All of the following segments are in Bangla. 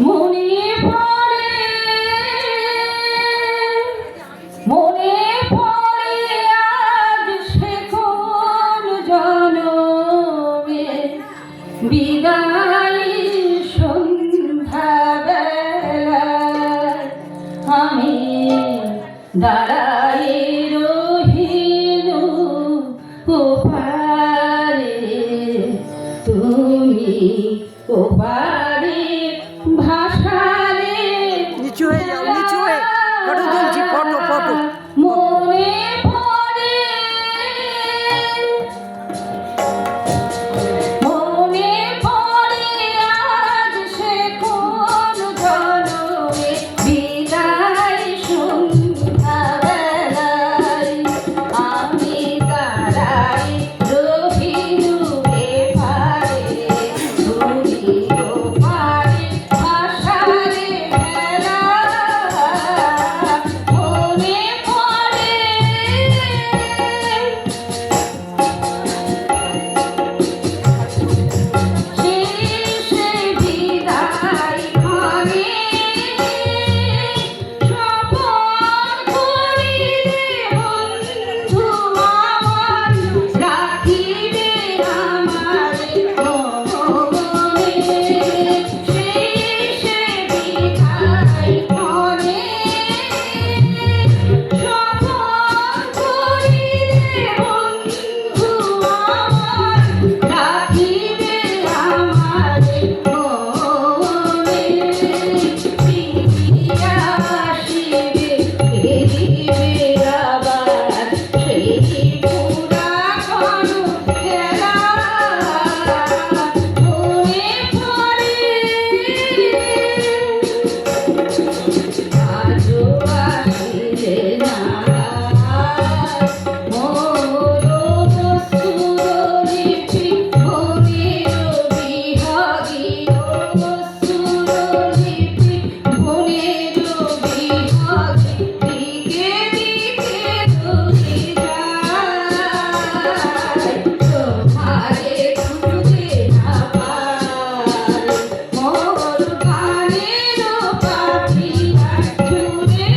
মনে পড়ে মনে পড়ে আজ সে কোন জনমে বিদায়ী সন্ধ্যাবেলায় আমি দাঁড়াই রহিলু ওপারে তুমি ওপারে ভাষারে নিচু হয়ে যাও, নিচু হয়ে ফটো তুলছি, ফটো ফটো। মনে পড়ে মনে পড়ে আজ সে কোন জনমে বিদায় সন্ধ্যাবেলায় আমি দাঁড়াই রহিলু এপারে তুমি ওপারে ভাষারে ভেলা মনে পড়ে শেষে বিদায় ঘরে স্বপন করিলে বন্ধু আমার রাখিবে আমারে মনে শেষে বিদায় ঘরে স্বপন করিলে বন্ধু আমার রাখিবে আমারে মনে ফিরিয়া আসিবে ফিরিবে আবার সেই পুরাতন খেলা মনে পড়ে আজও আসিলে না মোর সুরলিপি মনের বিহাগী সুরলিপি মনের বিহাগী দিকে দিকে চলে যায় তোমারে খুঁজে না পাই মোর গানের পাখিরা জুড়ে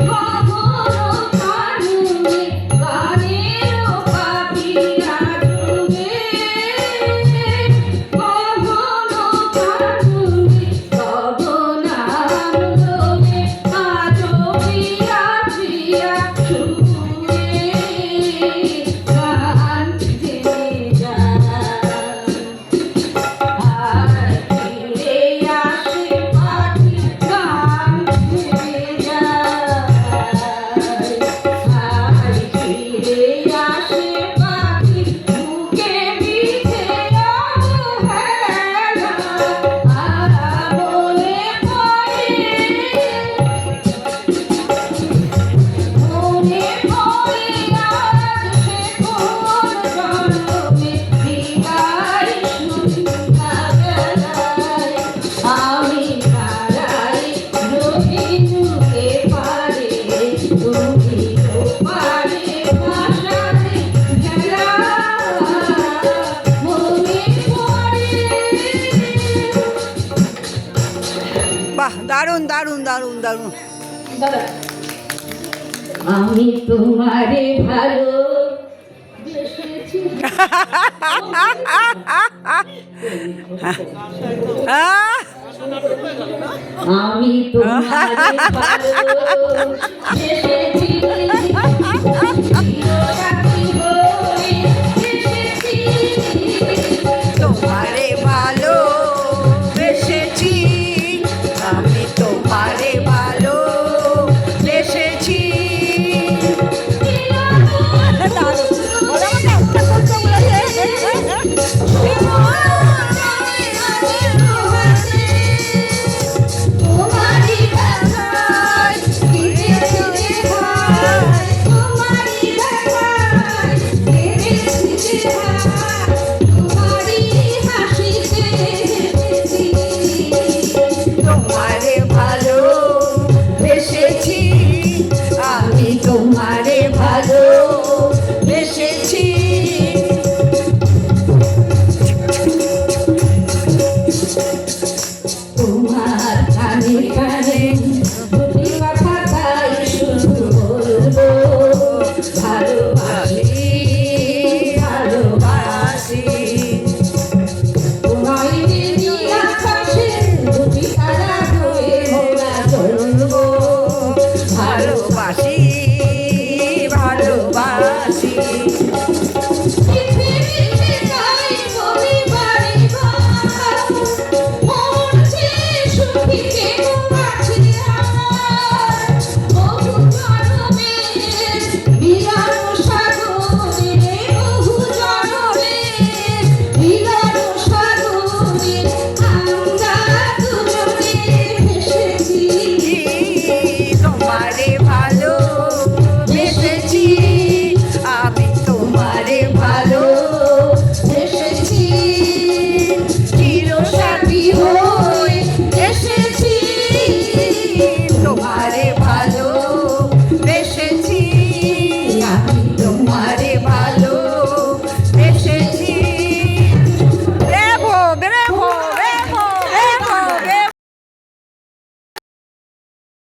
কখনো কানুনে গানের পাখিরা জুড়ে কখনো কানুনে তব নাম লোলে আজও প্রিয়া প্রিয়া সুরে গান গেয়ে যায় আর ফিরে আসে পাখি গান গেয়ে যায় আর ফিরে আসে পাখি বুকে বিধে অবহেলা মনে পড়ে মনে পড়ে আজ সে কোন জনমে বিদায় সন্ধ্যাবেলায় আমি দাঁড়াই রহিলু এপারে তুমি ওপারে ভাষারে ভেলা মনে পড়ে বাহ, দারুণ দারুণ দারুণ দারুণ। দাদা আমি তোমারে ভালো আমি তোমারে ভালো